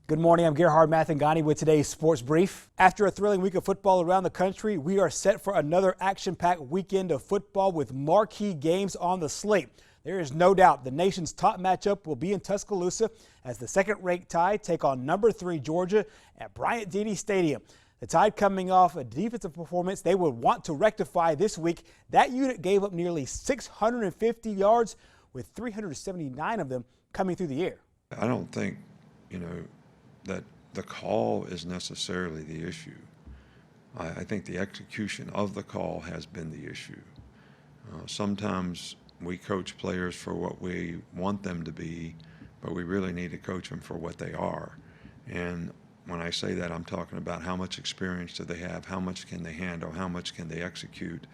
Good morning, I'm Gerhard Mathangani with today's Sports Brief. After a thrilling week of football around the country, we are set for another action-packed weekend of football with marquee games on the slate. There is no doubt the nation's top matchup will be in Tuscaloosa as the second-ranked Tide take on number 3 Georgia at Bryant-Denny Stadium. The Tide coming off a defensive performance they would want to rectify this week. That unit gave up nearly 650 yards with 379 of them coming through the air. I don't think, that the call is necessarily the issue. I think the execution of the call has been the issue. Sometimes we coach players for what we want them to be, but we really need to coach them for what they are. And when I say that, I'm talking about how much experience do they have, how much can they handle, how much can they execute.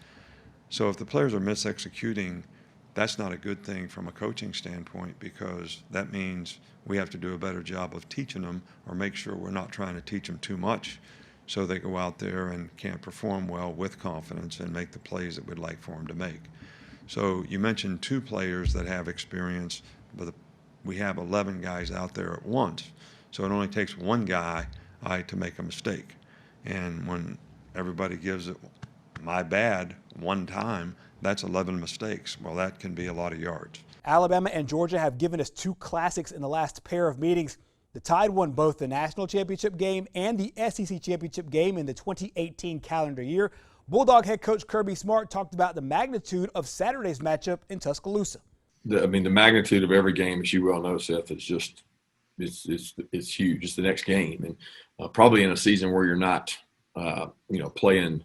So if the players are mis-executing, that's not a good thing from a coaching standpoint, because that means we have to do a better job of teaching them, or make sure we're not trying to teach them too much so they go out there and can't perform well with confidence and make the plays that we'd like for them to make. So you mentioned 2 players that have experience, but we have 11 guys out there at once. So it only takes one guy to make a mistake. And when everybody gives it my bad one time, that's 11 mistakes. Well, that can be a lot of yards. Alabama and Georgia have given us 2 classics in the last pair of meetings. The Tide won both the national championship game and the SEC championship game in the 2018 calendar year. Bulldog head coach Kirby Smart talked about the magnitude of Saturday's matchup in Tuscaloosa. The magnitude of every game, as you well know, Seth, is just it's huge. It's the next game, and probably in a season where you're not, playing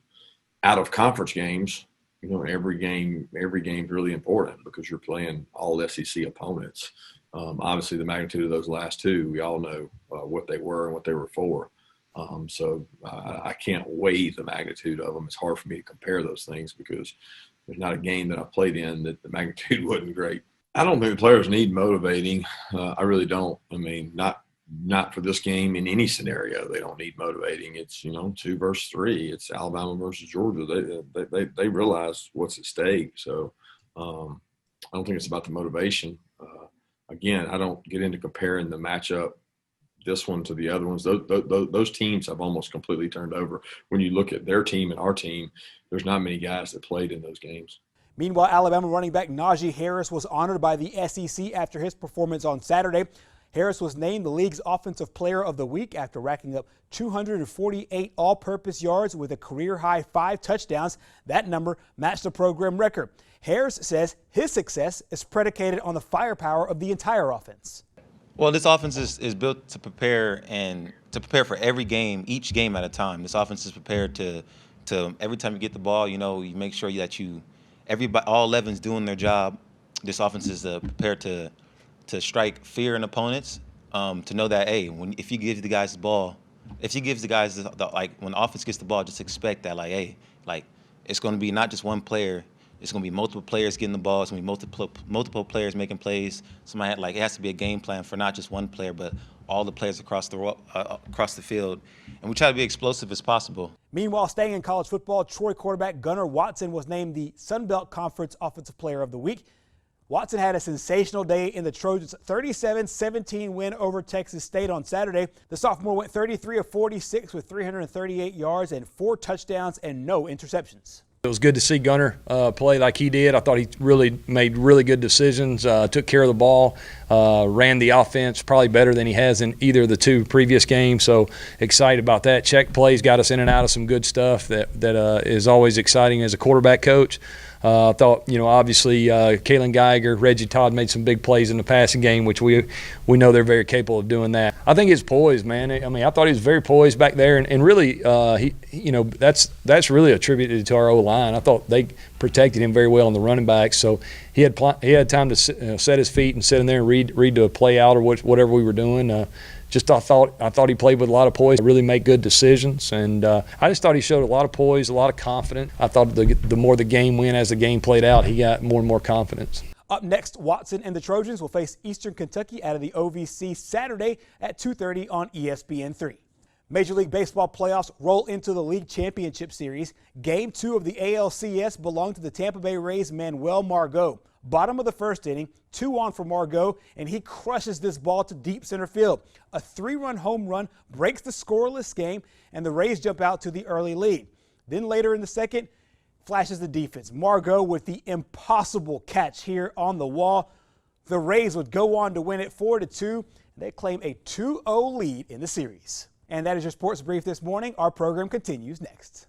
out of conference games. Every game is really important because you're playing all SEC opponents. Obviously, the magnitude of those last 2, we all know what they were and what they were for. So I can't weigh the magnitude of them. It's hard for me to compare those things because there's not a game that I played in that the magnitude wasn't great. I don't think the players need motivating. I really don't. Not for this game. In any scenario, they don't need motivating. It's 2 versus 3. It's Alabama versus Georgia. They realize what's at stake. So I don't think it's about the motivation. Again, I don't get into comparing the matchup, this one to the other ones. Those teams have almost completely turned over. When you look at their team and our team, there's not many guys that played in those games. Meanwhile, Alabama running back Najee Harris was honored by the SEC after his performance on Saturday. Harris was named the league's Offensive Player of the Week after racking up 248 all-purpose yards with a career-high 5 touchdowns. That number matched the program record. Harris says his success is predicated on the firepower of the entire offense. Well, this offense is built to prepare for every game, each game at a time. This offense is prepared to every time you get the ball, you make sure that all 11's doing their job. This offense is prepared to strike fear in opponents, to know that, hey, if he gives the guys the ball, if he gives the guys when the offense gets the ball, just expect that, it's going to be not just one player. It's going to be multiple players getting the ball. It's going to be multiple players making plays. It has to be a game plan for not just one player, but all the players across the field. And we try to be explosive as possible. Meanwhile, staying in college football, Troy quarterback Gunnar Watson was named the Sun Belt Conference Offensive Player of the Week. Watson had a sensational day in the Trojans' 37-17 win over Texas State on Saturday. The sophomore went 33 of 46 with 338 yards and 4 touchdowns and no interceptions. It was good to see Gunnar play like he did. I thought he really made really good decisions, took care of the ball, ran the offense probably better than he has in either of the 2 previous games. So excited about that. Check plays got us in and out of some good stuff that is always exciting as a quarterback coach. I thought, obviously Kalen Geiger, Reggie Todd made some big plays in the passing game, which we know they're very capable of doing that. I think his poise, man. I thought he was very poised back there, and really, that's really attributed to our O-line. I thought they protected him very well on the running backs, so he had time to set his feet and sit in there and read the play out or whatever we were doing. I thought he played with a lot of poise, really make good decisions, and I just thought he showed a lot of poise, a lot of confidence. I thought the more the game went, as the game played out, he got more and more confidence. Up next, Watson and the Trojans will face Eastern Kentucky out of the OVC Saturday at 2:30 on ESPN3. Major League Baseball playoffs roll into the League Championship Series. Game 2 of the ALCS belonged to the Tampa Bay Rays' Manuel Margot. Bottom of the first inning, 2 on for Margot, and he crushes this ball to deep center field. A 3-run home run breaks the scoreless game, and the Rays jump out to the early lead. Then later in the second, flashes the defense. Margot with the impossible catch here on the wall. The Rays would go on to win it 4-2. They claim a 2-0 lead in the series. And that is your sports brief this morning. Our program continues next.